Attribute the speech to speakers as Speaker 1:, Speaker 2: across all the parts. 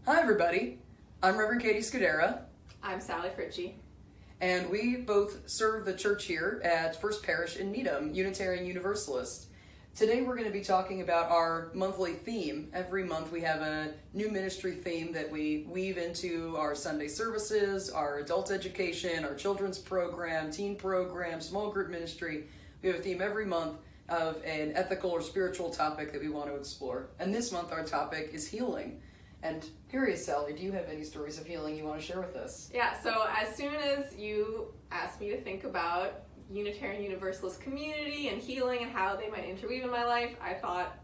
Speaker 1: Hi everybody, I'm Reverend Catie Scudera,
Speaker 2: I'm Sally Fritsche.
Speaker 1: and we both serve the church here at First Parish in Needham, Unitarian Universalist. Today we're going to be talking about our monthly theme. Every month we have a new ministry theme that we weave into our Sunday services, our adult education, our children's program, teen program, small group ministry. We have a theme every month of an ethical or spiritual topic that we want to explore. And this month our topic is healing. And curious, Sally, do you have any stories of healing you want to share with us?
Speaker 2: Yeah, so as soon as you asked me to think about Unitarian Universalist community and healing and how they might interweave in my life, I thought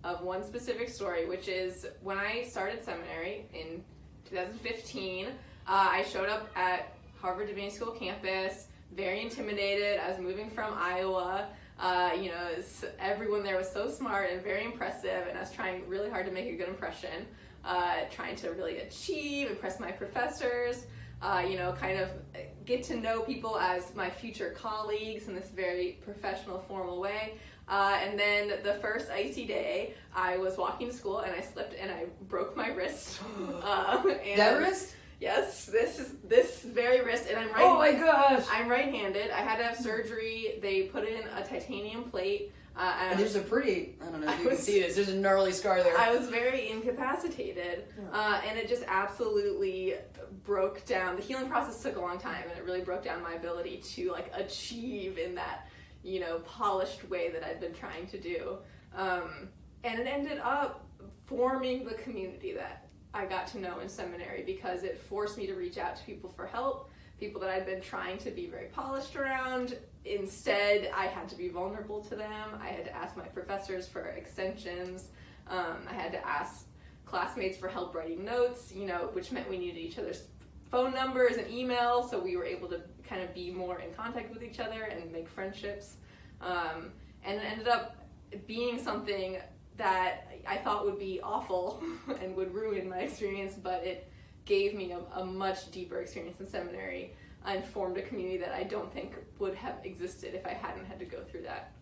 Speaker 2: of one specific story, which is when I started seminary in 2015, I showed up at Harvard Divinity School campus, very intimidated. I was moving from Iowa. Everyone there was so smart and very impressive, and I was trying really hard to make a good impression. Trying to really impress my professors, kind of get to know people as my future colleagues in this very professional, formal way. And then the first icy day, I was walking to school and I slipped and I broke my wrist.
Speaker 1: That wrist?
Speaker 2: Yes, this very wrist, and I'm right.
Speaker 1: Oh my gosh!
Speaker 2: I'm right-handed. I had to have surgery. They put in a titanium plate.
Speaker 1: And there's a pretty, I don't know if you can see this, there's a gnarly scar there.
Speaker 2: I was very incapacitated, and it just absolutely broke down. The healing process took a long time, and it really broke down my ability to achieve in that, polished way that I'd been trying to do. And it ended up forming the community that I got to know in seminary, because it forced me to reach out to people for help, people that I'd been trying to be very polished around. Instead, I had to be vulnerable to them. I had to ask my professors for extensions. I had to ask classmates for help writing notes, which meant we needed each other's phone numbers and emails, so we were able to kind of be more in contact with each other and make friendships. And it ended up being something that I thought would be awful and would ruin my experience, but it gave me a much deeper experience in seminary and formed a community that I don't think would have existed if I hadn't had to go through that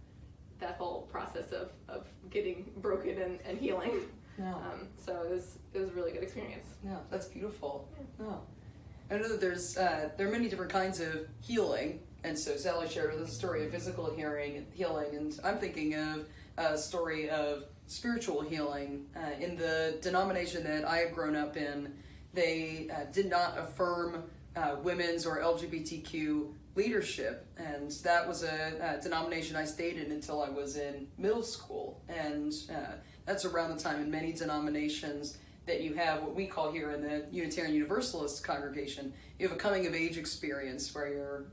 Speaker 2: whole process of getting broken and healing.
Speaker 1: No.
Speaker 2: So it was a really good experience.
Speaker 1: No, that's beautiful. No. I know that there are many different kinds of healing, and so Sally shared with us a story of physical healing, and I'm thinking of a story of spiritual healing. In the denomination that I have grown up in, they did not affirm women's or LGBTQ leadership, and that was a denomination I stayed in until I was in middle school. And that's around the time in many denominations that you have what we call here in the Unitarian Universalist congregation, you have a coming of age experience where you're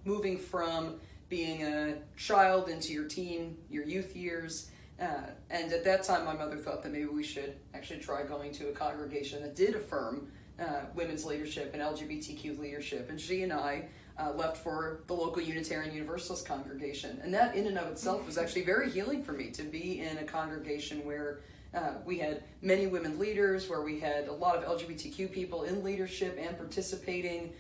Speaker 1: moving from being a child into your youth years. And at that time, my mother thought that maybe we should actually try going to a congregation that did affirm women's leadership and LGBTQ leadership. And she and I left for the local Unitarian Universalist congregation. And that in and of itself was actually very healing for me, to be in a congregation where we had many women leaders, where we had a lot of LGBTQ people in leadership and participating,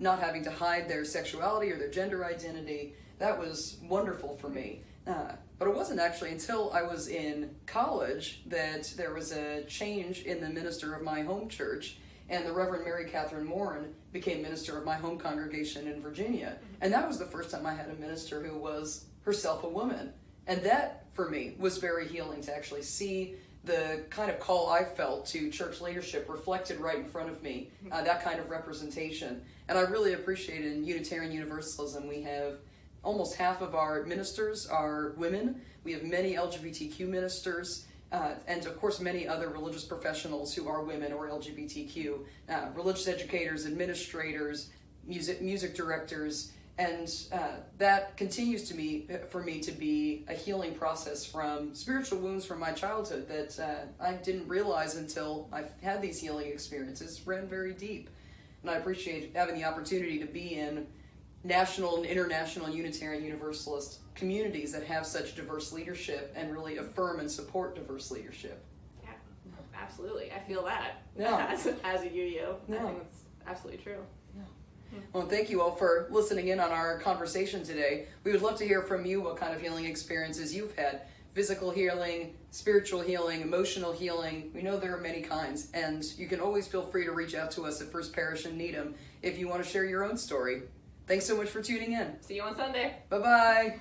Speaker 1: not having to hide their sexuality or their gender identity. That was wonderful for me. But it wasn't actually until I was in college that there was a change in the minister of my home church, and the Reverend Mary Catherine Morin became minister of my home congregation in Virginia. And that was the first time I had a minister who was herself a woman. And that, for me, was very healing, to actually see the kind of call I felt to church leadership reflected right in front of me, that kind of representation. And I really appreciate it in Unitarian Universalism. We have almost half of our ministers are women. We have many LGBTQ ministers, and of course many other religious professionals who are women or LGBTQ, religious educators, administrators, music directors, and that continues for me to be a healing process from spiritual wounds from my childhood that I didn't realize until I've had these healing experiences, ran very deep. And I appreciate having the opportunity to be in national and international Unitarian Universalist communities that have such diverse leadership and really affirm and support diverse leadership.
Speaker 2: Yeah, absolutely. I feel that as a UU.
Speaker 1: No.
Speaker 2: I think that's absolutely true.
Speaker 1: Well, thank you all for listening in on our conversation today. We would love to hear from you what kind of healing experiences you've had. physical healing, spiritual healing, emotional healing. We know there are many kinds, and you can always feel free to reach out to us at First Parish in Needham if you want to share your own story. Thanks so much for tuning in.
Speaker 2: See you on Sunday.
Speaker 1: Bye-bye.